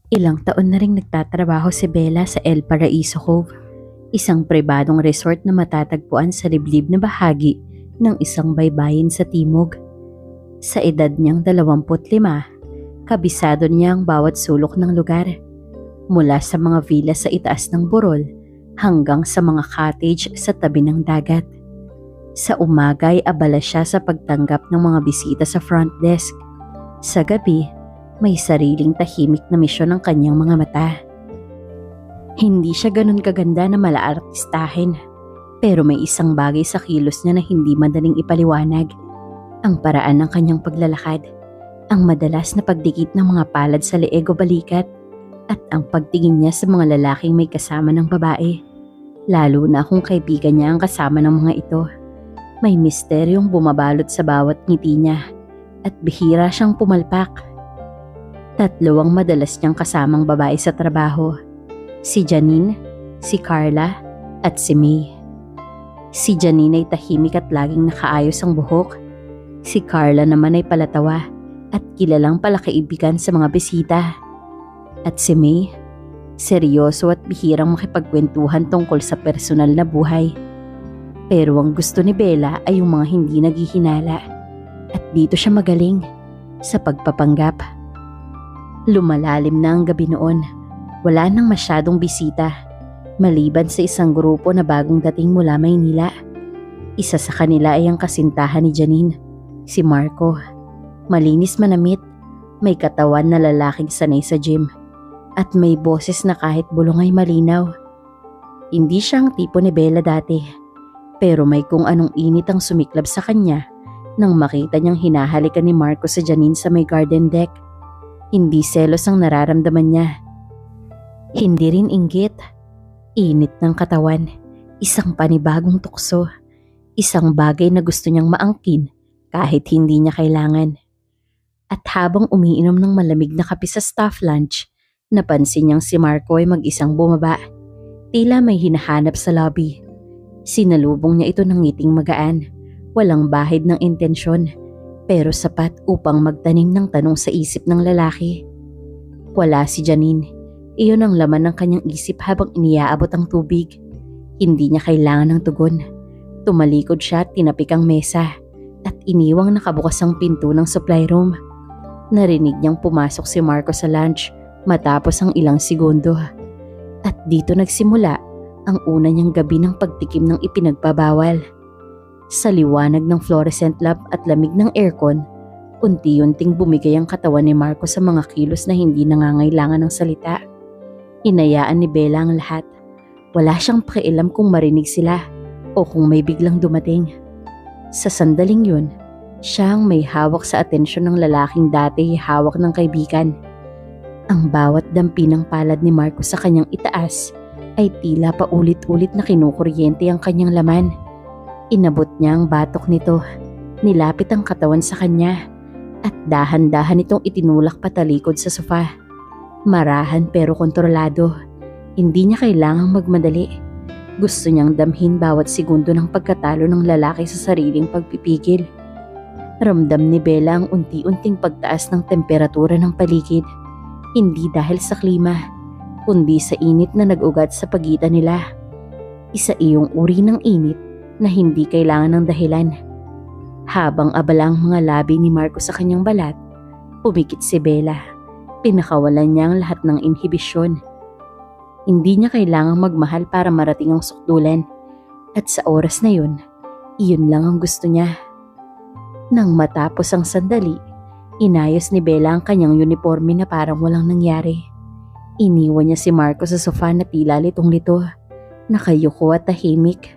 Ilang taon na ring nagtatrabaho si Bella sa El Paraiso Cove, isang pribadong resort na matatagpuan sa liblib na bahagi ng isang baybayin sa timog. Sa edad niyang 25, kabisado niya ang bawat sulok ng lugar, mula sa mga villa sa itaas ng burol hanggang sa mga cottage sa tabi ng dagat. Sa umaga ay abala siya sa pagtanggap ng mga bisita sa front desk. Sa gabi, may sariling tahimik na misyon ng kanyang mga mata. Hindi siya ganun kaganda na malaartistahin, pero may isang bagay sa kilos niya na hindi madaling ipaliwanag. Ang paraan ng kanyang paglalakad, ang madalas na pagdikit ng mga palad sa leeg o balikat, at ang pagtingin niya sa mga lalaking may kasama ng babae, lalo na kung kaibigan niya ang kasama ng mga ito. May misteryong bumabalot sa bawat ngiti niya at bihira siyang pumalpak. Tatlo ang madalas niyang kasamang babae sa trabaho, si Janine, si Carla, at si May. Si Janine ay tahimik at laging nakaayos ang buhok. Si Carla naman ay palatawa at kilalang palakaibigan sa mga bisita. At si May, seryoso at bihirang makipagkwentuhan tungkol sa personal na buhay. Pero ang gusto ni Bella ay yung mga hindi naghihinala, at dito siya magaling, sa pagpapanggap. Lumalalim na ang gabi noon. Wala nang masyadong bisita, maliban sa isang grupo na bagong dating mula Maynila. Isa sa kanila ay ang kasintahan ni Janine, si Marco. Malinis manamit, may katawan na lalaking sanay sa gym, at may boses na kahit bulong ay malinaw. Hindi siya ang tipo ni Bella dati, pero may kung anong init ang sumiklab sa kanya nang makita niyang hinahalikan ni Marco sa Janine sa may garden deck. Hindi selos ang nararamdaman niya. Hindi rin inggit. Init ng katawan. Isang panibagong tukso. Isang bagay na gusto niyang maangkin kahit hindi niya kailangan. At habang umiinom ng malamig na kape sa staff lunch, napansin niyang si Marco ay mag-isang bumaba. Tila may hinahanap sa lobby. Sinalubong niya ito ng ngiting magaan. Walang bahid ng intensyon, pero sapat upang magtanim ng tanong sa isip ng lalaki. Wala si Janine. Iyon ang laman ng kanyang isip habang iniaabot ang tubig. Hindi niya kailangan ng tugon. Tumalikod siya at tinapik ang mesa at iniwang nakabukas ang pinto ng supply room. Narinig niyang pumasok si Marco sa lunch matapos ang ilang segundo. At dito nagsimula ang una niyang gabi ng pagtikim ng ipinagbabawal. Sa liwanag ng fluorescent lamp at lamig ng aircon, unti-unting bumigay ang katawan ni Marco sa mga kilos na hindi nangangailangan ng salita. Hinayaan ni Bella ang lahat. Wala siyang pakialam kung marinig sila o kung may biglang dumating. Sa sandaling yun, siya ang may hawak sa atensyon ng lalaking dati hawak ng kaibigan. Ang bawat dampi ng palad ni Marco sa kanyang itaas ay tila paulit-ulit na kinukuryente ang kanyang laman. Inabot niya ang batok nito, nilapit ang katawan sa kanya, at dahan-dahan itong itinulak patalikod sa sofa. Marahan pero kontrolado. Hindi niya kailangang magmadali. Gusto niyang damhin bawat segundo ng pagkatalo ng lalaki sa sariling pagpipigil. Ramdam ni Bella ang unti-unting pagtaas ng temperatura ng paligid. Hindi dahil sa klima, kundi sa init na nag-ugat sa pagitan nila. Isa iyong uri ng init na hindi kailangan ng dahilan. Habang abala ang mga labi ni Marco sa kanyang balat, pumikit si Bella. Pinakawalan niya ang lahat ng inhibisyon. Hindi niya kailangang magmahal para marating ang sukdulan. At sa oras na yun, iyon lang ang gusto niya. Nang matapos ang sandali, inayos ni Bella ang kanyang uniforme na parang walang nangyari. Iniwan niya si Marco sa sofa na tila litong-lito, nakayuko at tahimik.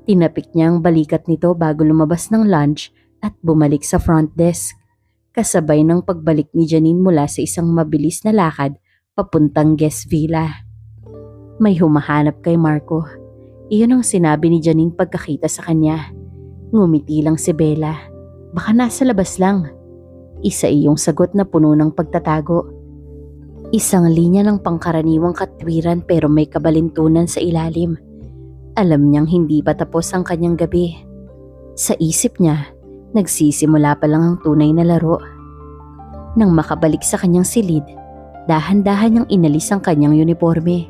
Tinapik niya ang balikat nito bago lumabas ng lunch at bumalik sa front desk, kasabay ng pagbalik ni Janine mula sa isang mabilis na lakad papuntang guest villa. May humahanap kay Marco. Iyon ang sinabi ni Janine pagkakita sa kanya. Ngumiti lang si Bella. Baka nasa labas lang. Isa iyong sagot na puno ng pagtatago. Isang linya ng pangkaraniwang katwiran pero may kabalintunan sa ilalim. Alam niyang hindi pa tapos ang kanyang gabi. Sa isip niya, nagsisimula pa lang ang tunay na laro. Nang makabalik sa kanyang silid, Dahan-dahan niyang inalis ang kanyang uniforme.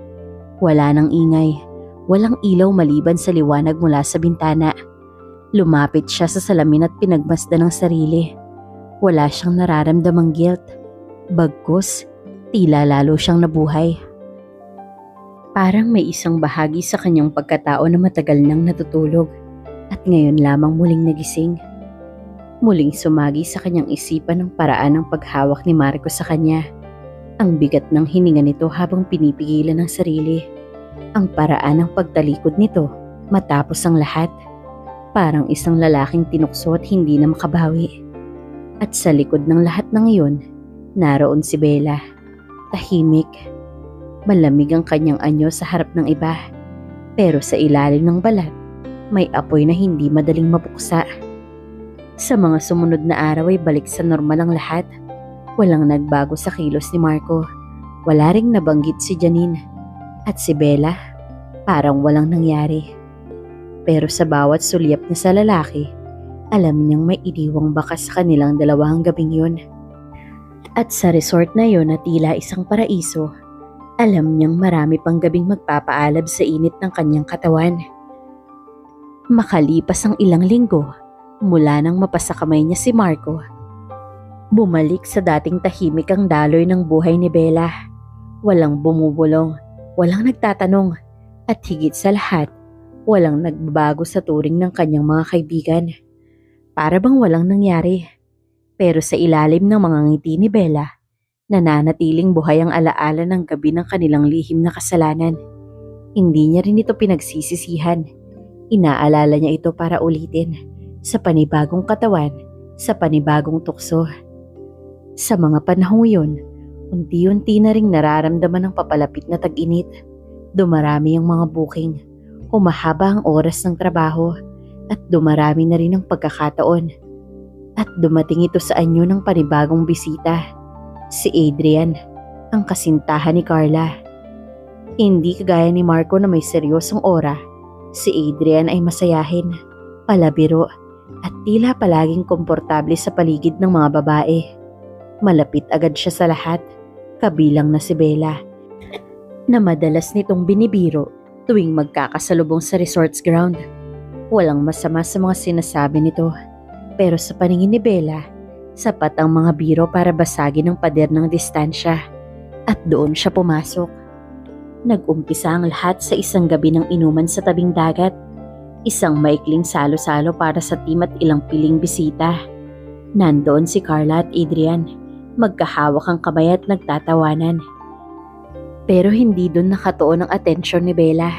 Wala nang ingay, walang ilaw maliban sa liwanag mula sa bintana. Lumapit siya sa salamin at pinagmasdan ng sarili. Wala siyang nararamdamang guilt. Bagkus, tila lalo siyang nabuhay. Parang may isang bahagi sa kanyang pagkatao na matagal nang natutulog at ngayon lamang muling nagising. Muling sumagi sa kanyang isipan ang paraan ng paghawak ni Marco sa kanya. Ang bigat ng hininga nito habang pinipigilan ang sarili. Ang paraan ng pagtalikod nito matapos ang lahat. Parang isang lalaking tinukso at hindi na makabawi. At sa likod ng lahat ng iyon, naroon si Bella. Tahimik. Malamig ang kanyang anyo sa harap ng iba. Pero sa ilalim ng balat, may apoy na hindi madaling mabuksa. Sa mga sumunod na araw ay balik sa normal ang lahat. Walang nagbago sa kilos ni Marco. Wala ring nabanggit si Janine. At si Bella, parang walang nangyari. Pero sa bawat sulyap niya sa lalaki, alam niyang may iniwang bakas sa kanilang dalawang gabing yun. At sa resort na yun na tila isang paraiso, alam niyang marami pang gabing magpapaalab sa init ng kanyang katawan. Makalipas ang ilang linggo, mula nang mapasakamay niya si Marco, bumalik sa dating tahimik ang daloy ng buhay ni Bella. Walang bumubulong, walang nagtatanong, at higit sa lahat, walang nagbabago sa turing ng kanyang mga kaibigan. Para bang walang nangyari. Pero sa ilalim ng mga ngiti ni Bella, nananatiling buhay ang alaala ng gabi ng kanilang lihim na kasalanan. Hindi niya rin ito pinagsisisihan. Inaalala niya ito para ulitin, sa panibagong katawan, sa panibagong tukso. Sa mga panahong yun, unti-unti na ring nararamdaman ng papalapit na tag-init. Dumarami ang mga booking, humahaba ang oras ng trabaho, at dumarami na rin ang pagkakataon. At dumating ito sa anyo ng panibagong bisita, si Adrian, ang kasintahan ni Carla. Hindi kagaya ni Marco na may seryosong aura, si Adrian ay masayahin, palabiro, at tila palaging komportable sa paligid ng mga babae. Malapit agad siya sa lahat, kabilang na si Bella, na madalas nitong binibiro tuwing magkakasalubong sa resort's ground. Walang masama sa mga sinasabi nito, pero sa paningin ni Bella, sapat ang mga biro para basagin ang pader ng distansya, at doon siya pumasok. Nag-umpisa ang lahat sa isang gabi ng inuman sa tabing dagat. Isang maikling salo-salo para sa team at ilang piling bisita. Nandoon si Carla at Adrian, magkahawak ang kamay at nagtatawanan. Pero hindi doon nakatuon ang atensyon ni Bella.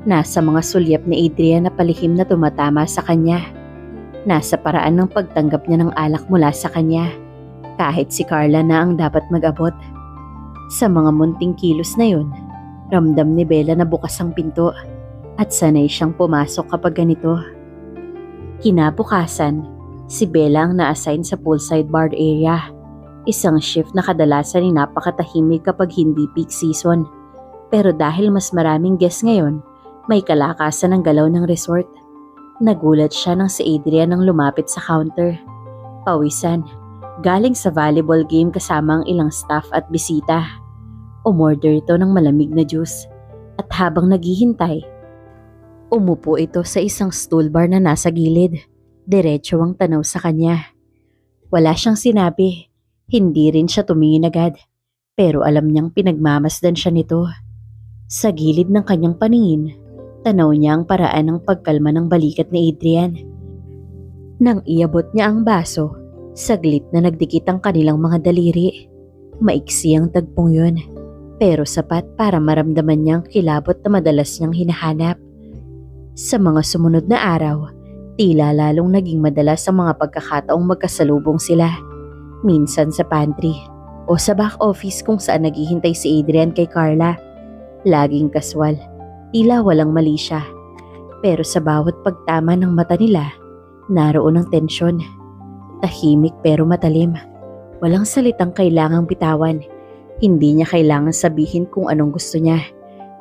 Nasa mga sulyap ni Adrian na palihim na tumatama sa kanya. Nasa paraan ng pagtanggap niya ng alak mula sa kanya, kahit si Carla na ang dapat mag-abot. Sa mga munting kilos na yun, ramdam ni Bella na bukas ang pinto at sanay siyang pumasok kapag ganito. Kinabukasan, si Bella ang na-assign sa poolside bar area. Isang shift na kadalasan ay napakatahimik kapag hindi peak season. Pero dahil mas maraming guests ngayon, may kalakasan ng galaw ng resort. Nagulat siya nang si Adrian ang lumapit sa counter. Pawisan, galing sa volleyball game kasama ang ilang staff at bisita. Umorder ito ng malamig na juice at habang naghihintay, umupo ito sa isang stool bar na nasa gilid. Diretso ang tanaw sa kanya. Wala siyang sinabi, hindi rin siya tumingin agad, pero alam niyang pinagmamasdan siya nito. Sa gilid ng kanyang paningin, tanaw niya ang paraan ng pagkalma ng balikat ni Adrian. Nang iabot niya ang baso, saglit na nagdikit ang kanilang mga daliri. Maiksi ang tagpong yun, pero sapat para maramdaman niyang kilabot na madalas niyang hinahanap. Sa mga sumunod na araw, tila lalong naging madalas ang mga pagkakataong magkasalubong sila. Minsan sa pantry o sa back office kung saan naghihintay si Adrian kay Carla. Laging kaswal, tila walang mali siya. Pero sa bawat pagtama ng mata nila, naroon ang tensyon. Tahimik pero matalim. Walang salitang kailangang bitawan. Hindi niya kailangan sabihin kung anong gusto niya.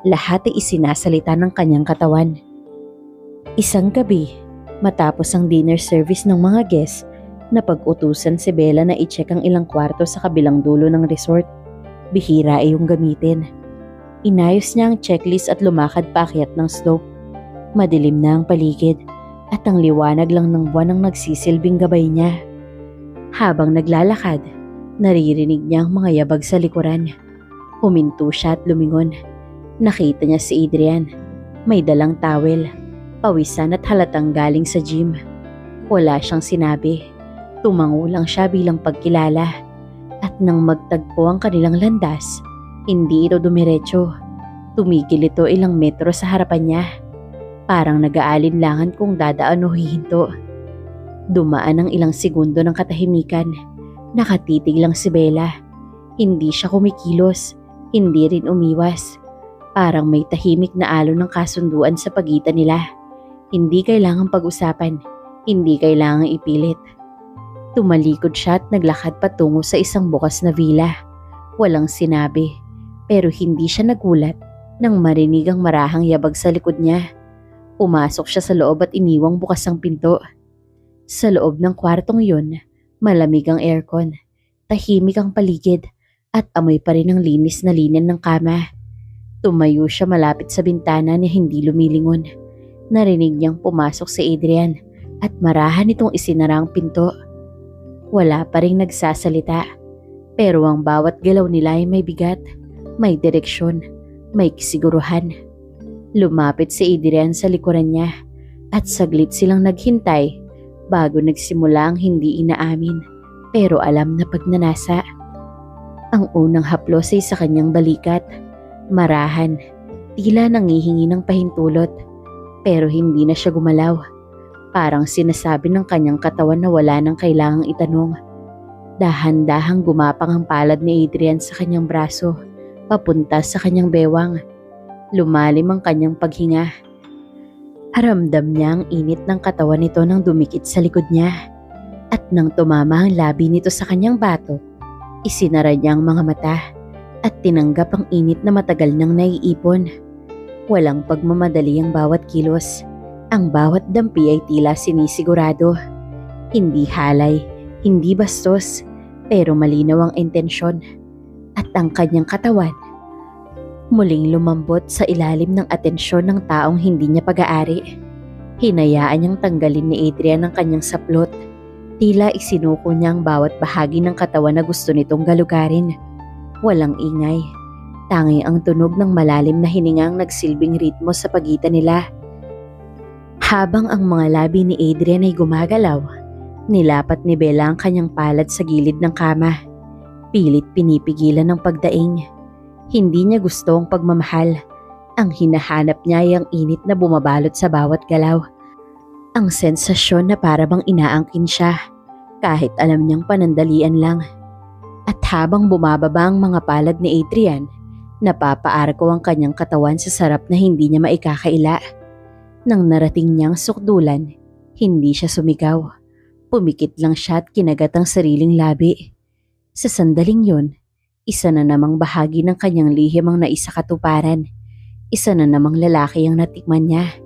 Lahat ay isinasalita ng kanyang katawan. Isang gabi, matapos ang dinner service ng mga guests, napag-utusan si Bella na i-check ang ilang kwarto sa kabilang dulo ng resort. bihira ay yung gamitin. Inayos niya ang checklist at lumakad paakyat ng slope. Madilim na ang paligid at ang liwanag lang ng buwan ang nagsisilbing gabay niya. Habang naglalakad, naririnig niya ang mga yabag sa likuran. Huminto siya at lumingon. Nakita niya si Adrian. May dalang towel, pawisan at halatang galing sa gym. Wala siyang sinabi. Tumango lang siya bilang pagkilala. At nang magtagpo ang kanilang landas, hindi ito dumiretso. Tumigil ito ilang metro sa harapan niya. Parang nag-aalinlangan kung dadaan o hihinto. Dumaan ang ilang segundo ng katahimikan. Nakatitig lang si Bella. Hindi siya kumikilos, hindi rin umiwas. Parang may tahimik na alon ng kasunduan sa pagitan nila. Hindi kailangang pag-usapan, hindi kailangang ipilit. Tumalikod siya at naglakad patungo sa isang bukas na villa. Walang sinabi, pero hindi siya nagulat nang marinig ang marahang yabag sa likod niya. Pumasok siya sa loob at iniwang bukas ang pinto. Sa loob ng kwartong yun, malamig ang aircon, tahimik ang paligid at amoy pa rin ang linis na linen ng kama. Tumayo siya malapit sa bintana na hindi lumilingon. Narinig niyang pumasok si Adrian at marahan itong isinara ang pinto. Wala pa rin nagsasalita, pero ang bawat galaw nila ay may bigat, may direksyon, may kisiguruhan. Lumapit si Adrian sa likuran niya at saglit silang naghintay bago nagsimula ang hindi inaamin pero alam na pagnanasa. Ang unang haplos ay sa kanyang balikat, marahan, tila nangihingi ng pahintulot pero hindi na siya gumalaw. Parang sinasabi ng kanyang katawan na wala nang kailangang itanong. Dahan-dahang gumapang ang palad ni Adrian sa kanyang braso, papunta sa kanyang bewang. Lumalim ang kanyang paghinga. Aramdam niya ang init ng katawan nito nang dumikit sa likod niya. At nang tumama ang labi nito sa kanyang batok, isinara niya ang mga mata at tinanggap ang init na matagal nang naiipon. Walang pagmamadali ang bawat kilos. Ang bawat dampi ay tila sinisigurado. Hindi halay, hindi bastos, pero malinaw ang intensyon. At ang kanyang katawan, muling lumambot sa ilalim ng atensyon ng taong hindi niya pag-aari. Hinayaan niyang tanggalin ni Adrian ang kanyang saplot. Tila isinuko niya ang bawat bahagi ng katawan na gusto nitong galugarin. Walang ingay. Tanging ang tunog ng malalim na hiningang nagsilbing ritmo sa pagitan nila. Habang ang mga labi ni Adrian ay gumagalaw, nilapat ni Bella ang kanyang palad sa gilid ng kama. Pilit pinipigilan ng pagdaing. Hindi niya gusto ang pagmamahal. Ang hinahanap niya ay ang init na bumabalot sa bawat galaw. Ang sensasyon na para bang inaangkin siya, kahit alam niyang panandalian lang. At habang bumababa ang mga palad ni Adrian, napapaarko ang kanyang katawan sa sarap na hindi niya maikakaila. Nang narating niyang sukdulan, hindi siya sumigaw. Pumikit lang siya at kinagat ang sariling labi. Sa sandaling yun, isa na namang bahagi ng kanyang lihim ang naisakatuparan. Isa na namang lalaki ang natikman niya.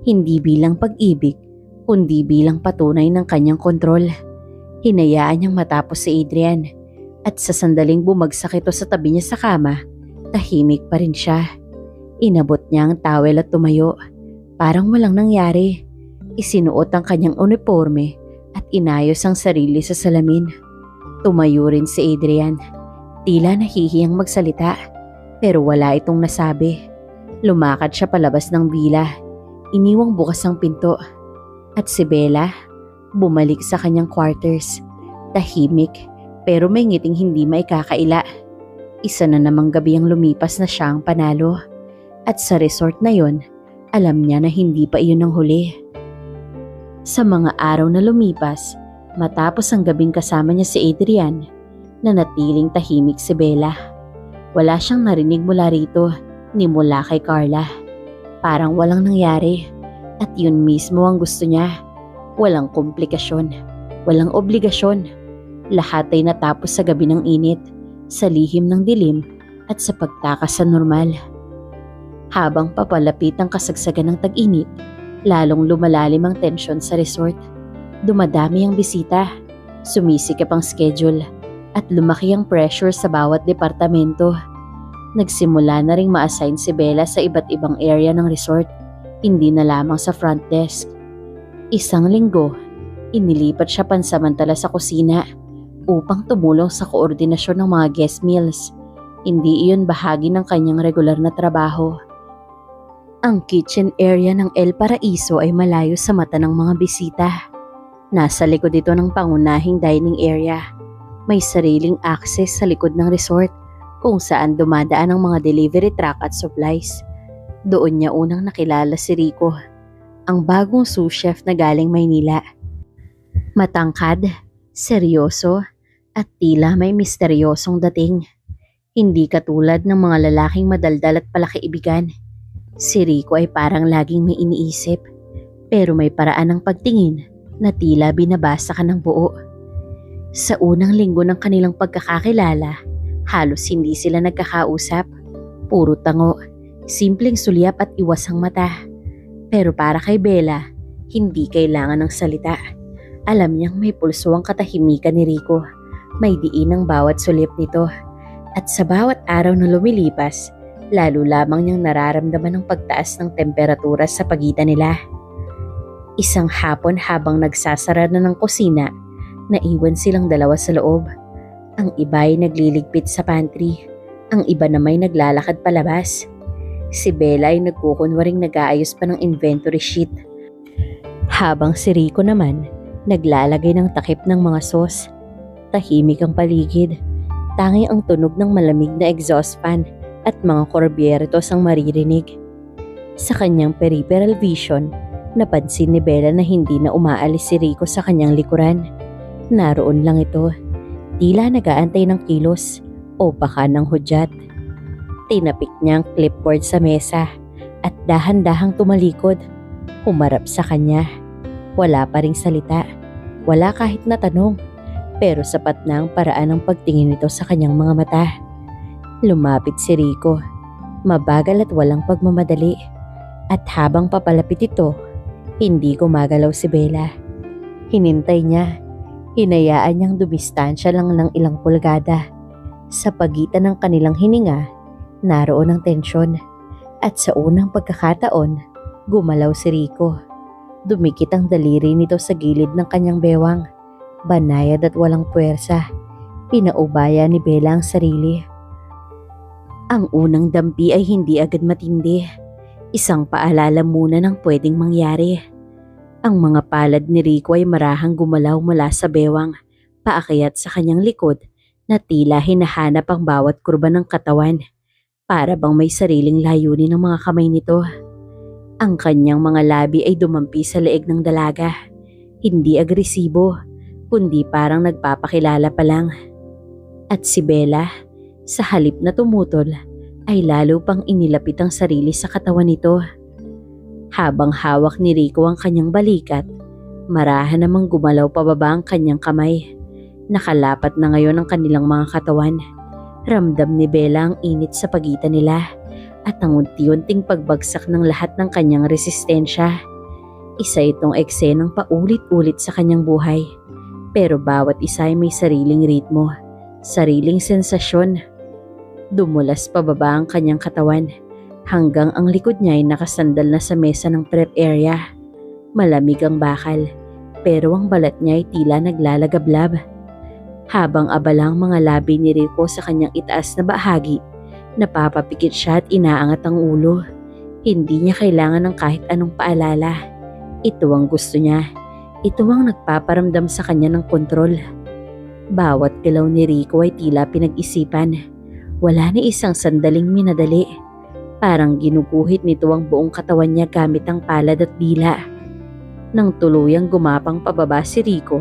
Hindi bilang pag-ibig, kundi bilang patunay ng kanyang kontrol. Hinayaan niyang matapos si Adrian. At sa sandaling bumagsak ito sa tabi niya sa kama, tahimik pa rin siya. Inabot niya ang towel at tumayo. Parang walang nangyari. Isinuot ang kanyang uniforme at inayos ang sarili sa salamin. Tumayo rin si Adrian. Tila nahihiyang magsalita, pero wala itong nasabi. Lumakad siya palabas ng villa. Iniwang bukas ang pinto. At si Bella, bumalik sa kanyang quarters. Tahimik, pero may ngiting hindi maikakaila. Isa na namang gabi ang lumipas na siya ang panalo. At sa resort na yon, alam niya na hindi pa iyon ang huli. Sa mga araw na lumipas, matapos ang gabing kasama niya si Adrian, nanatiling tahimik si Bella. Wala siyang narinig mula rito, ni mula kay Carla. Parang walang nangyari, at yun mismo ang gusto niya. Walang komplikasyon, walang obligasyon. Lahat ay natapos sa gabi ng init, sa lihim ng dilim, at sa pagtakas sa normal. Habang papalapit ang kasagsagan ng tag-init, lalong lumalalim ang tensyon sa resort. Dumadami ang bisita, sumisikip ang schedule, at lumaki ang pressure sa bawat departamento. Nagsimula na ring ma-assign si Bella sa iba't ibang area ng resort, hindi na lamang sa front desk. Isang linggo, inilipat siya pansamantala sa kusina upang tumulong sa koordinasyon ng mga guest meals. Hindi iyon bahagi ng kanyang regular na trabaho. Ang kitchen area ng El Paraiso ay malayo sa mata ng mga bisita. Nasa likod ito ng pangunahing dining area. May sariling access sa likod ng resort kung saan dumadaan ang mga delivery truck at supplies. Doon niya unang nakilala si Rico, ang bagong sous chef na galing Maynila. Matangkad, seryoso, at tila may misteryosong dating. Hindi katulad ng mga lalaking madaldal at palakaibigan. Si Rico ay parang laging may iniisip, pero may paraan ng pagtingin na tila binabasa ka ng buo. Sa unang linggo ng kanilang pagkakakilala, halos hindi sila nagkakausap. Puro tango, simpleng sulyap at iwasang mata. Pero para kay Bella, hindi kailangan ng salita. Alam niyang may pulso ang katahimikan ni Rico. May diin ang bawat sulyap nito. At sa bawat araw na lumilipas, lalo lamang niyang nararamdaman ang pagtaas ng temperatura sa pagitan nila. Isang hapon habang nagsasara na ng kusina, naiwan silang dalawa sa loob. Ang iba ay nagliligpit sa pantry, ang iba naman ay naglalakad palabas. Si Bella ay nagkukunwaring nag-aayos pa ng inventory sheet, habang si Rico naman naglalagay ng takip ng mga sauce. Tahimik ang paligid, tangi ang tunog ng malamig na exhaust fan at mga korbyeretos ang maririnig. Sa kanyang peripheral vision, napansin ni Bella na hindi na umaalis si Rico sa kanyang likuran. Naroon lang ito, tila nag-aantay ng kilos o baka ng hudyat. Tinapik niya ang clipboard sa mesa at dahan-dahang tumalikod, humarap sa kanya. Wala pa ring salita, wala kahit na tanong, pero sapat na ang paraan ng pagtingin nito sa kanyang mga mata. Lumapit si Rico, mabagal at walang pagmamadali, at habang papalapit ito, hindi gumagalaw si Bella. Hinintay niya, hinayaan niyang dumistansya lang ng ilang pulgada. Sa pagitan ng kanilang hininga, naroon ang tensyon, at sa unang pagkakataon, gumalaw si Rico. Dumikit ang daliri nito sa gilid ng kanyang bewang, banayad at walang puwersa. Pinaubaya ni Bella ang sarili. Ang unang dampi ay hindi agad matindi. Isang paalala muna ng pwedeng mangyari. Ang mga palad ni Rico ay marahang gumalaw mula sa bewang, paakyat sa kanyang likod na tila hinahanap ang bawat kurba ng katawan. Para bang may sariling layunin ng mga kamay nito. Ang kanyang mga labi ay dumampi sa leeg ng dalaga. Hindi agresibo, kundi parang nagpapakilala pa lang. At si Bella, sa halip na tumutol, ay lalo pang inilapit ang sarili sa katawan nito. Habang hawak ni Rico ang kanyang balikat, marahan namang gumalaw pababa ang kanyang kamay. Nakalapat na ngayon ang kanilang mga katawan. Ramdam ni Bella ang init sa pagitan nila at ang unti-unting pagbagsak ng lahat ng kanyang resistensya. Isa itong eksenang paulit-ulit sa kanyang buhay, pero bawat isa ay may sariling ritmo, sariling sensasyon. Dumulas pababa ang kanyang katawan hanggang ang likod niya ay nakasandal na sa mesa ng prep area. Malamig ang bakal, pero ang balat niya ay tila naglalagablab. Habang abala ang mga labi ni Rico sa kanyang itaas na bahagi, napapapikit siya at inaangat ang ulo. Hindi niya kailangan ng kahit anong paalala. Ito ang gusto niya. Ito ang nagpaparamdam sa kanya ng kontrol. Bawat galaw ni Rico ay tila pinag-isipan. Wala ni isang sandaling minadali. Parang ginuguhit nito ang buong katawan niya gamit ang palad at dila. Nang tuluyang gumapang pababa si Rico,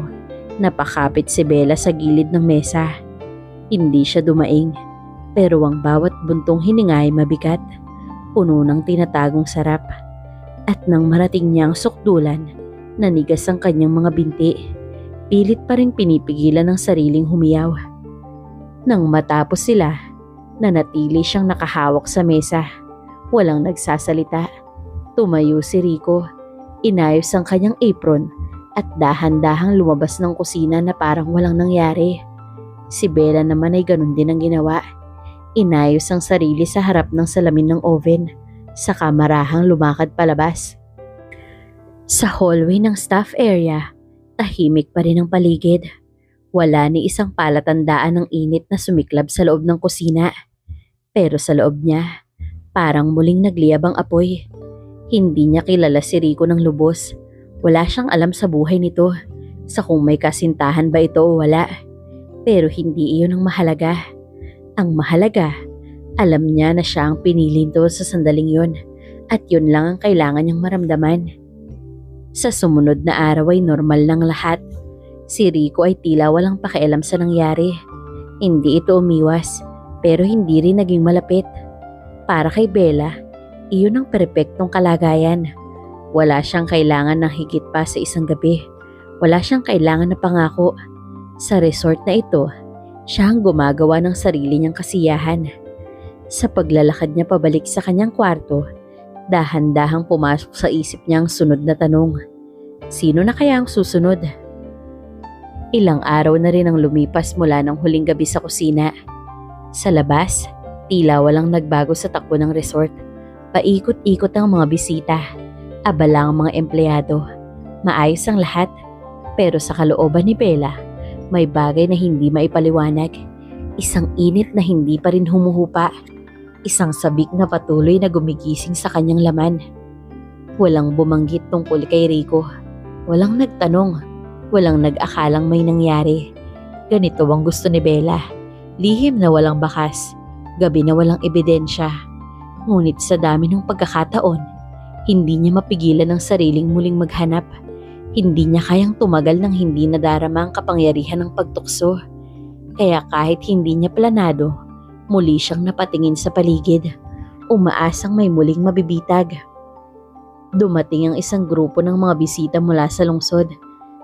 napakapit si Bella sa gilid ng mesa. Hindi siya dumaing, pero ang bawat buntong hininga ay mabigat, puno ng tinatagong sarap. At nang marating niya ang sukdulan, nanigas ang kanyang mga binti. Pilit pa rin pinipigilan ng sariling humiyaw. Nang matapos sila, nanatili siyang nakahawak sa mesa. Walang nagsasalita. Tumayo si Rico, inayos ang kanyang apron at dahan-dahang lumabas ng kusina na parang walang nangyari. Si Bella naman ay ganun din ang ginawa. Inayos ang sarili sa harap ng salamin ng oven, saka marahang lumakad palabas. Sa hallway ng staff area, tahimik pa rin ang paligid. Wala ni isang palatandaan ng init na sumiklab sa loob ng kusina. Pero sa loob niya, parang muling nagliyab ang apoy. Hindi niya kilala si Rico ng lubos. Wala siyang alam sa buhay nito, sa kung may kasintahan ba ito o wala. Pero hindi iyon ang mahalaga. Ang mahalaga, alam niya na siya ang pinili nito sa sandaling yun, at yun lang ang kailangan niyang maramdaman. Sa sumunod na araw ay normal lang lahat. Si Rico ay tila walang pakialam sa nangyari. Hindi ito umiwas, pero hindi rin naging malapit. Para kay Bella, iyon ang perpektong kalagayan. Wala siyang kailangan ng higit pa sa isang gabi. Wala siyang kailangan na pangako. Sa resort na ito, siya ang gumagawa ng sarili niyang kasiyahan. Sa paglalakad niya pabalik sa kanyang kwarto, dahan-dahang pumasok sa isip niya ang sunod na tanong. Sino na kaya ang susunod? Ilang araw na rin ang lumipas mula ng huling gabi sa kusina. Sa labas, tila walang nagbago sa takbo ng resort. Paikot-ikot ang mga bisita. Abala ang mga empleyado. Maayos ang lahat. Pero sa kalooban ni Bella, may bagay na hindi maipaliwanag. Isang init na hindi pa rin humuhupa. Isang sabik na patuloy na gumigising sa kanyang laman. Walang bumanggit tungkol kay Rico. Walang nagtanong. Walang nag-akalang may nangyari. Ganito ang gusto ni Bella. Lihim na walang bakas. Gabi na walang ebidensya. Ngunit sa dami ng pagkakataon, hindi niya mapigilan ang sariling muling maghanap. Hindi niya kayang tumagal nang hindi nadarama ang kapangyarihan ng pagtukso. Kaya kahit hindi niya planado, muli siyang napatingin sa paligid. Umaasang may muling mabibitag. Dumating ang isang grupo ng mga bisita mula sa lungsod.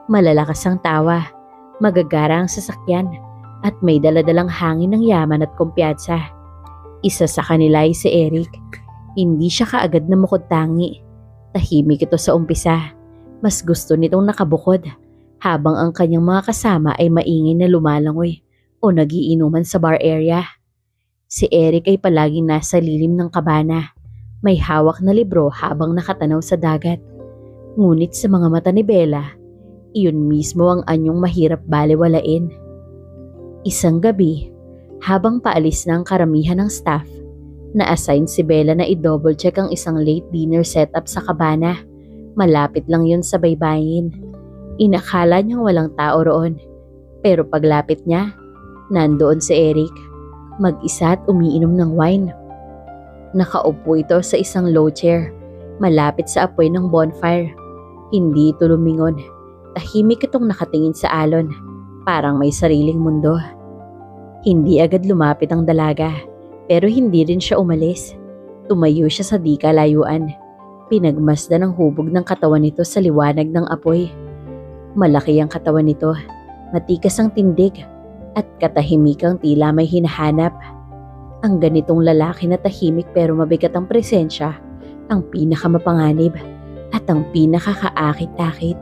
Malalakas ang tawa, magagara ang sasakyan, at may daladalang hangin ng yaman at kumpiyansa. Isa sa kanila ay si Eric. Hindi siya kaagad na mukod-tangi. Tahimik ito sa umpisa. Mas gusto nitong nakabukod, habang ang kanyang mga kasama ay maingay na lumalangoy o nagiinuman sa bar area. Si Eric ay palaging nasa lilim ng kabana. May hawak na libro habang nakatanaw sa dagat. Ngunit sa mga mata ni Bella, iyon mismo ang anyong mahirap balewalain. Isang gabi, habang paalis na ang karamihan ng staff, na-assign si Bella na i-double check ang isang late dinner setup sa kabana. Malapit lang yun sa baybayin. Inakala niyang walang tao roon. Pero paglapit niya, nandoon si Eric. Mag-isa at umiinom ng wine. Nakaupo ito sa isang low chair, malapit sa apoy ng bonfire. Hindi ito lumingon. Tahimik itong nakatingin sa alon, parang may sariling mundo. Hindi agad lumapit ang dalaga, pero hindi rin siya umalis. Tumayo siya sa di kalayuan. Pinagmasdan ang hubog ng katawan nito sa liwanag ng apoy. Malaki ang katawan nito, matikas ang tindig, at katahimikang tila may hinahanap. Ang ganitong lalaki na tahimik pero mabigat ang presensya, ang pinakamapanganib at ang pinakakaakit-akit.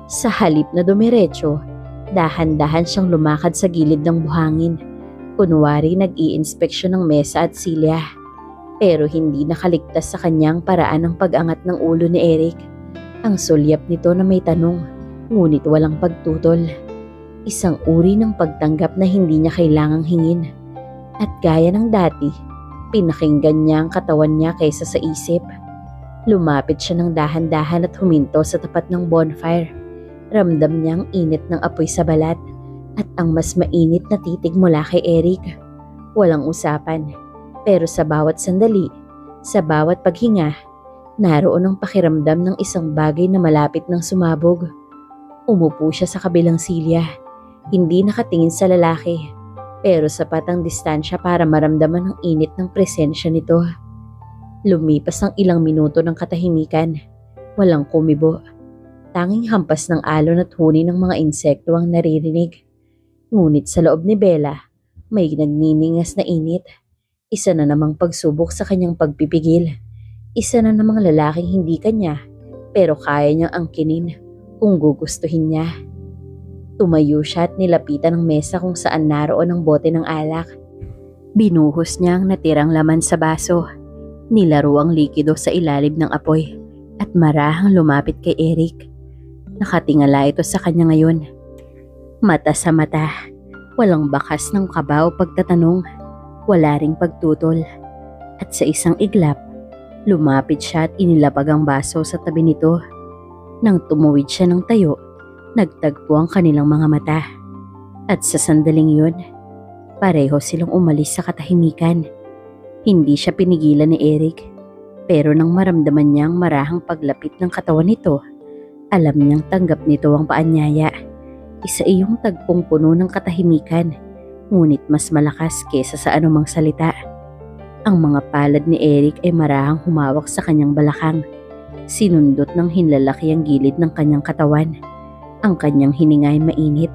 Sa halip na dumiretso, dahan-dahan siyang lumakad sa gilid ng buhangin. Kunwari nag-i-inspeksyon ng mesa at silya. Pero hindi nakaligtas sa kanyang paraan ng pag-angat ng ulo ni Eric. Ang sulyap nito na may tanong, ngunit walang pagtutol. Isang uri ng pagtanggap na hindi niya kailangang hingin. At gaya ng dati, pinakinggan niya ang katawan niya kaysa sa isip. Lumapit siya ng dahan-dahan at huminto sa tapat ng bonfire. Ramdam niya ang init ng apoy sa balat at ang mas mainit na titig mula kay Eric. Walang usapan, pero sa bawat sandali, sa bawat paghinga, naroon ang pakiramdam ng isang bagay na malapit ng sumabog. Umupo siya sa kabilang silya, hindi nakatingin sa lalaki, pero sapat ang distansya para maramdaman ang init ng presensya nito. Lumipas ang ilang minuto ng katahimikan, walang kumibo. Tanging hampas ng alon at huni ng mga insekto ang naririnig. Ngunit sa loob ni Bella, may nagniningas na init. Isa na namang pagsubok sa kanyang pagpipigil. Isa na namang lalaking hindi kanya, pero kaya niyang angkinin kung gugustuhin niya. Tumayo siya at nilapitan ng mesa kung saan naroon ang bote ng alak. Binuhos niya ang natirang laman sa baso. Nilaro ang likido sa ilalim ng apoy at marahang lumapit kay Eric. Nakatingala ito sa kanya ngayon. Mata sa mata, walang bakas ng kaba o pagtatanong, wala ring pagtutol. At sa isang iglap, lumapit siya at inilapag ang baso sa tabi nito. Nang tumuwid siya ng tayo, nagtagpo ang kanilang mga mata. At sa sandaling yun, pareho silang umalis sa katahimikan. Hindi siya pinigilan ni Eric, pero nang maramdaman niyang marahang paglapit ng katawan nito, alam niyang tanggap nito ang paanyaya. Isa iyong tagpong puno ng katahimikan, ngunit mas malakas kesa sa anumang salita. Ang mga palad ni Eric ay marahang humawak sa kanyang balakang. Sinundot ng hinlalaki ang gilid ng kanyang katawan. Ang kanyang hininga ay mainit,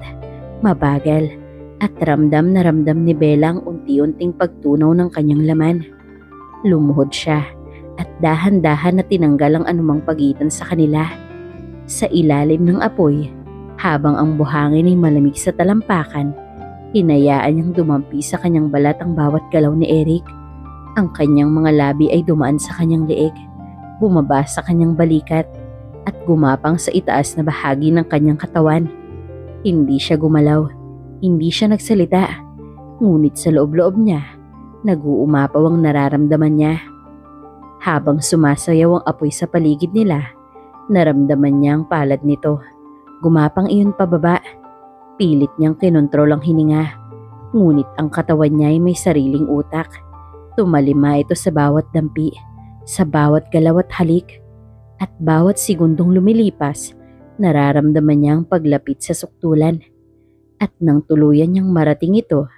mabagal, at ramdam na ramdam ni Bella ang unti-unting pagtunaw ng kanyang laman. Lumuhod siya at dahan-dahan na tinanggal ang anumang pagitan sa kanila. Sa ilalim ng apoy, habang ang buhangin ay malamig sa talampakan, hinayaan niyang dumampi sa kanyang balat ang bawat galaw ni Eric. Ang kanyang mga labi ay dumaan sa kanyang leeg, bumaba sa kanyang balikat, at gumapang sa itaas na bahagi ng kanyang katawan. Hindi siya gumalaw, hindi siya nagsalita, ngunit sa loob-loob niya, nag-uumapaw ang nararamdaman niya. Habang sumasayaw ang apoy sa paligid nila, naramdaman niya ang palad nito. Gumapang iyon pababa. Pilit niyang kinontrol ang hininga, ngunit ang katawan niya ay may sariling utak. Tumalima ito sa bawat dampi, sa bawat galaw at halik, at bawat segundong lumilipas, nararamdaman niya ang paglapit sa suktulan. At nang tuluyan niyang marating ito,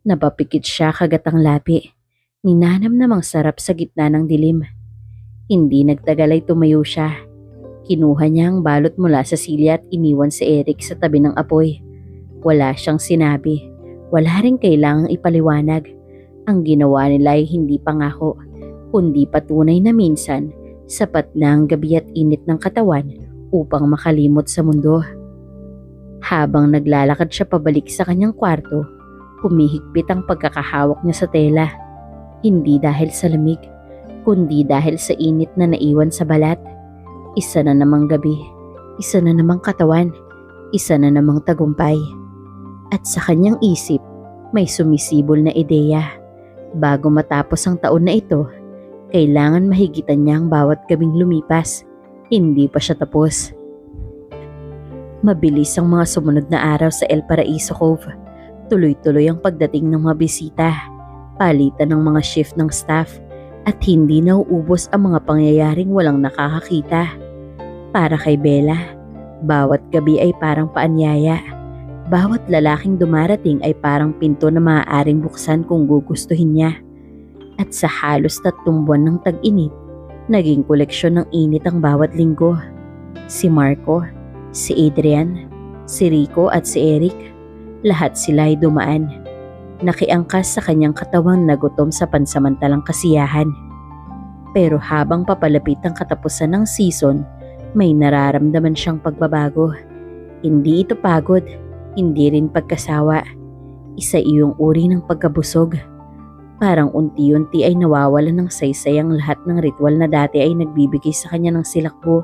napapikit siya kagatang lapi. Ninanam namang sarap sa gitna ng dilim. Hindi nagtagal ay tumayo siya. Kinuha niya ang balot mula sa silya at iniwan si Eric sa tabi ng apoy. Wala siyang sinabi. Wala rin kailangang ipaliwanag. Ang ginawa nila ay hindi pangako, kundi patunay na minsan, sapat na ang gabi at init ng katawan upang makalimot sa mundo. Habang naglalakad siya pabalik sa kanyang kwarto, humihigpit ang pagkakahawak niya sa tela. Hindi dahil sa lamig, kundi dahil sa init na naiwan sa balat. Isa na namang gabi, isa na namang katawan, isa na namang tagumpay. At sa kanyang isip, may sumisibol na ideya. Bago matapos ang taon na ito, kailangan mahigitan niya ang bawat gabing lumipas. Hindi pa siya tapos. Mabilis ang mga sumunod na araw sa El Paraiso Cove. Tuloy-tuloy ang pagdating ng mga bisita, palitan ng mga shift ng staff, at hindi nauubos ang mga pangyayaring walang nakakakita. Para kay Bella, bawat gabi ay parang paanyaya. Bawat lalaking dumarating ay parang pinto na maaaring buksan kung gugustuhin niya. At sa halos 3 buwan ng tag-init, naging koleksyon ng init ang bawat linggo. Si Marco, si Adrian, si Rico at si Eric, lahat sila ay dumaan. Nakiangkas sa kanyang katawang na gutom sa pansamantalang kasiyahan. Pero habang papalapit ang katapusan ng season, may nararamdaman siyang pagbabago. Hindi ito pagod, hindi rin pagkasawa. Isa iyong uri ng pagkabusog. Parang unti-unti ay nawawalan ng saysay ang lahat ng ritual na dati ay nagbibigay sa kanya ng silakbo.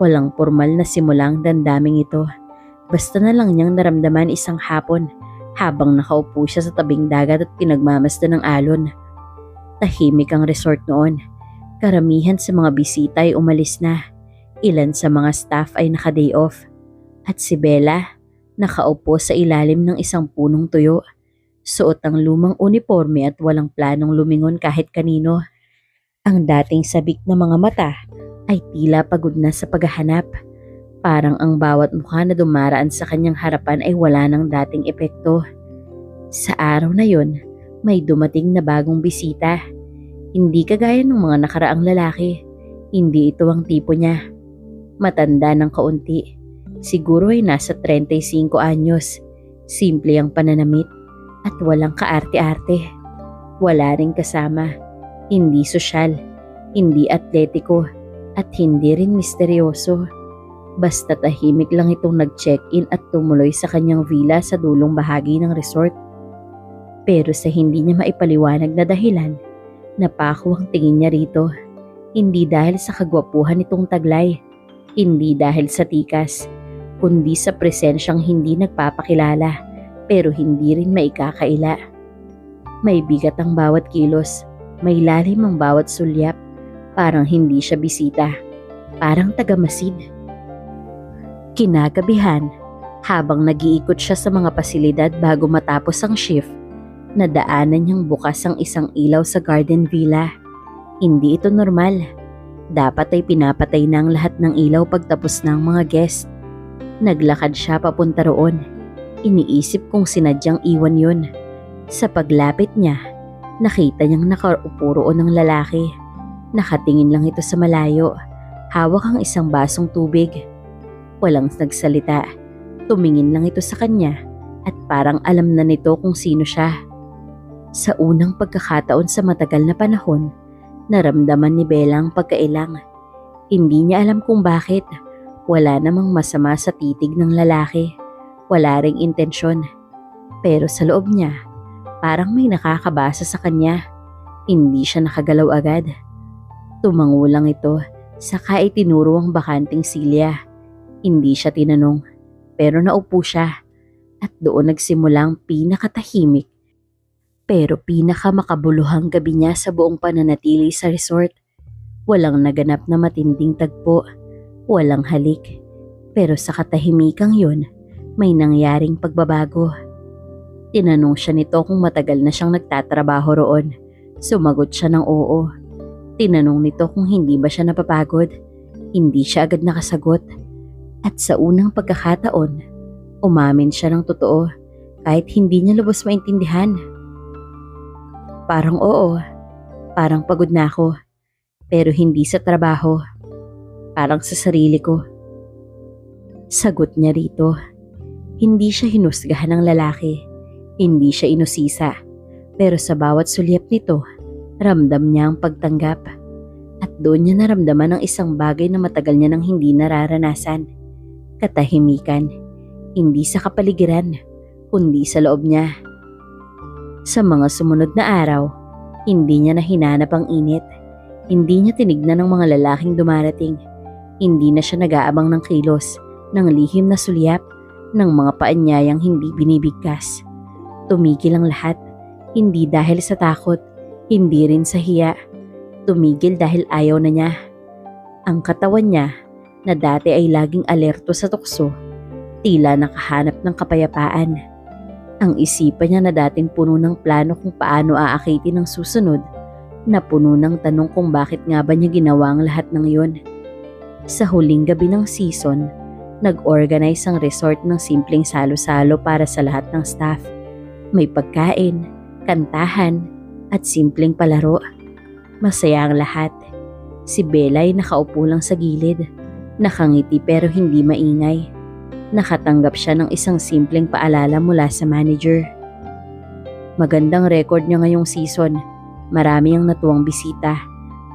Walang formal na simula ang dandaming ito. Basta na lang niyang naramdaman isang hapon habang nakaupo siya sa tabing dagat at pinagmamasdan ng alon. Tahimik ang resort noon. Karamihan sa mga bisita ay umalis na. Ilan sa mga staff ay naka-day off. At si Bella, nakaupo sa ilalim ng isang punong tuyo. Suot ang lumang uniforme at walang planong lumingon kahit kanino. Ang dating sabik na mga mata ay tila pagod na sa paghahanap. Parang ang bawat mukha na dumaraan sa kanyang harapan ay wala ng dating epekto. Sa araw na yon, may dumating na bagong bisita. Hindi kagaya ng mga nakaraang lalaki. Hindi ito ang tipo niya. Matanda ng kaunti. Siguro ay nasa 35 anyos. Simple ang pananamit at walang kaarte-arte. Wala ring kasama. Hindi sosyal, hindi atletiko, at hindi rin misteryoso. Basta tahimik lang itong nag-check-in at tumuloy sa kanyang villa sa dulong bahagi ng resort. Pero sa hindi niya maipaliwanag na dahilan, napako ang tingin niya rito. Hindi dahil sa kagwapuhan nitong taglay, hindi dahil sa tikas, kundi sa presensyang hindi nagpapakilala pero hindi rin maikakaila. May bigat ang bawat kilos, may lalim ang bawat sulyap, parang hindi siya bisita, parang tagamasid. Kinagabihan, habang nag-iikot siya sa mga pasilidad bago matapos ang shift, nadaanan niyang bukas ang isang ilaw sa garden villa. Hindi ito normal. Dapat ay pinapatay na ang lahat ng ilaw pagtapos ng mga guest. Naglakad siya papunta roon. Iniisip kung sinadyang iwan yun. Sa paglapit niya, nakita niyang nakaupo roon ng lalaki. Nakatingin lang ito sa malayo. Hawak ang isang basong tubig. Walang nagsalita. Tumingin lang ito sa kanya at parang alam na nito kung sino siya. Sa unang pagkakataon sa matagal na panahon, naramdaman ni Bella ang pagkailang. Hindi niya alam kung bakit. Wala namang masama sa titig ng lalaki. Wala ring intensyon. Pero sa loob niya, parang may nakakabasa sa kanya. Hindi siya nakagalaw agad. Tumango lang ito, saka itinuro ang bakanting silya. Hindi siya tinanong, pero naupo siya. At doon nagsimula ang pinakatahimik pero pinakamakabuluhang gabi niya sa buong pananatili sa resort. Walang naganap na matinding tagpo, walang halik. Pero sa katahimikang yun, may nangyaring pagbabago. Tinanong siya nito kung matagal na siyang nagtatrabaho roon. Sumagot siya ng oo. Tinanong nito kung hindi ba siya napapagod. Hindi siya agad nakasagot. At sa unang pagkakataon, umamin siya ng totoo kahit hindi niya lubos maintindihan. Parang oo, parang pagod na ako, pero hindi sa trabaho, parang sa sarili ko. Sagot niya rito. Hindi siya hinusgahan ng lalaki, hindi siya inusisa, pero sa bawat sulyap nito, ramdam niya ang pagtanggap. At doon niya naramdaman ang isang bagay na matagal niya nang hindi nararanasan. Katahimikan, hindi sa kapaligiran, kundi sa loob niya. Sa mga sumunod na araw, hindi niya nahinanap ang init. Hindi niya tinignan ng mga lalaking dumarating. Hindi na siya nag-aabang ng kilos, ng lihim na sulyap, ng mga paanyayang hindi binibigkas. Tumigil ang lahat, hindi dahil sa takot, hindi rin sa hiya. Tumigil dahil ayaw na niya. Ang katawan niya, na dati ay laging alerto sa tukso, tila nakahanap ng kapayapaan. Ang isipan niya na dating puno ng plano kung paano aakitin ang susunod, na puno ng tanong kung bakit nga ba niya ginawa ang lahat ng iyon. Sa huling gabi ng season, nag-organize ang resort ng simpleng salo-salo para sa lahat ng staff. May pagkain, kantahan, at simpleng palaro. Masaya ang lahat. Si Bella ay nakaupo lang sa gilid, nakangiti pero hindi maingay. Nakatanggap siya ng isang simpleng paalala mula sa manager. Magandang record niya ngayong season. Marami ang natuwang bisita.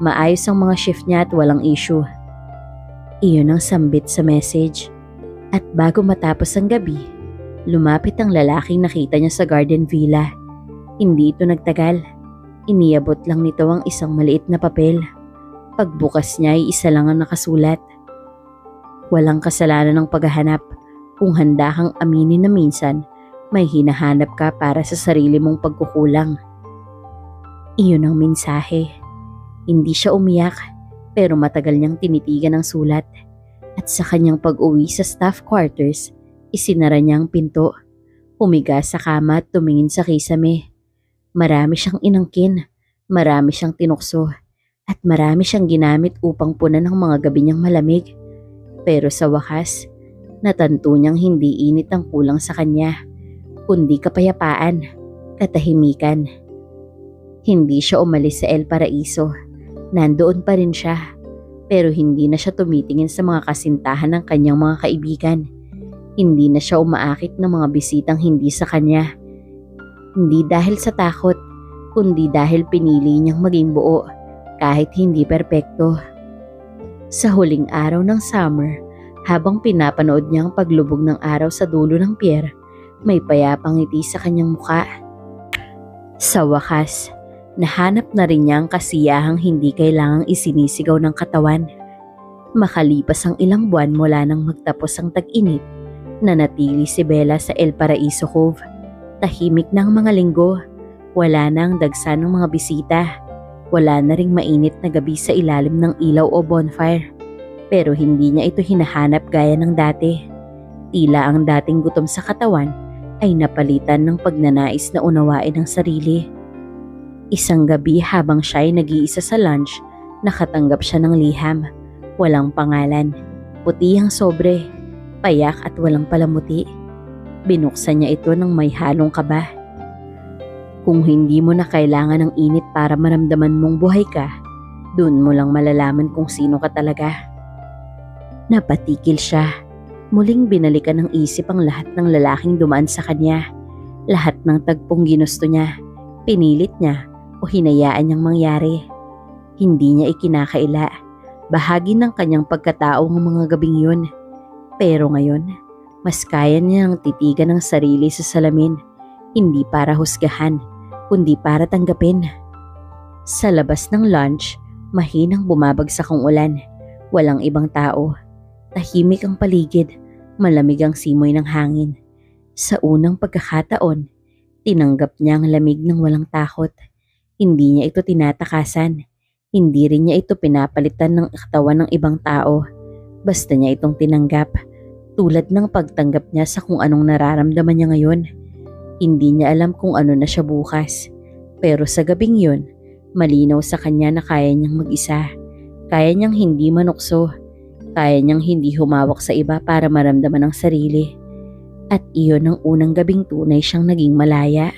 Maayos ang mga shift niya at walang issue. Iyon ang sambit sa message. At bago matapos ang gabi, lumapit ang lalaking nakita niya sa garden villa. Hindi ito nagtagal. Iniabot lang nito ang isang maliit na papel. Pagbukas niya ay isa lang ang nakasulat. Walang kasalanan ng paghahanap. Kung handa kang aminin na minsan, may hinahanap ka para sa sarili mong pagkukulang. Iyon ang mensahe. Hindi siya umiyak, pero matagal niyang tinitigan ang sulat. At sa kanyang pag-uwi sa staff quarters, isinara niya ang pinto. Humiga sa kama at tumingin sa kisame. Marami siyang inangkin, marami siyang tinukso, at marami siyang ginamit upang punan ng mga gabi niyang malamig. Pero sa wakas, natanto niyang hindi init ang kulang sa kanya, kundi kapayapaan, katahimikan. Hindi siya umalis sa El Paraiso. Nandoon pa rin siya, pero hindi na siya tumitingin sa mga kasintahan ng kanyang mga kaibigan. Hindi na siya umaakit ng mga bisitang hindi sa kanya. Hindi dahil sa takot, kundi dahil pinili niyang maging buo, kahit hindi perpekto. Sa huling araw ng summer, Habang pinapanood niya ang paglubog ng araw sa dulo ng pier, may payapang ngiti sa kanyang muka. Sa wakas, nahanap na rin niya ang kasiyahang hindi kailangang isinisigaw ng katawan. Makalipas ang ilang buwan mula nang magtapos ang tag-init, nanatili si Bella sa El Paraiso Cove. Tahimik na ang mga linggo, wala na ang dagsa ng mga bisita, wala na ring mainit na gabi sa ilalim ng ilaw o bonfire. Pero hindi niya ito hinahanap gaya ng dati. Tila ang dating gutom sa katawan ay napalitan ng pagnanais na unawain ang sarili. Isang gabi habang siya ay nag-iisa sa lunch, nakatanggap siya ng liham. Walang pangalan, puti ang sobre, payak at walang palamuti. Binuksan niya ito ng may halong kaba. Kung hindi mo na kailangan ng init para maramdaman mong buhay ka, dun mo lang malalaman kung sino ka talaga. Napatikil siya. Muling binalikan ng isip ang lahat ng lalaking dumaan sa kanya. Lahat ng tagpong ginusto niya, pinilit niya o hinayaan niyang mangyari. Hindi niya ikinakaila. Bahagi ng kanyang pagkatao ng mga gabing yun. Pero ngayon, mas kaya niyang titigan ang sarili sa salamin. Hindi para husgahan, kundi para tanggapin. Sa labas ng lunch, mahinang bumabagsak ang ulan. Walang ibang tao. Tahimik ang paligid, malamig ang simoy ng hangin. Sa unang pagkakataon, tinanggap niya ang lamig ng walang takot. Hindi niya ito tinatakasan. Hindi rin niya ito pinapalitan ng katawan ng ibang tao. Basta niya itong tinanggap, tulad ng pagtanggap niya sa kung anong nararamdaman niya ngayon. Hindi niya alam kung ano na siya bukas. Pero sa gabing yun, malinaw sa kanya na kaya niyang mag-isa. Kaya niyang hindi manukso. Kaya niyang hindi humawak sa iba para maramdaman ang sarili. At iyon ang unang gabing tunay siyang naging malaya.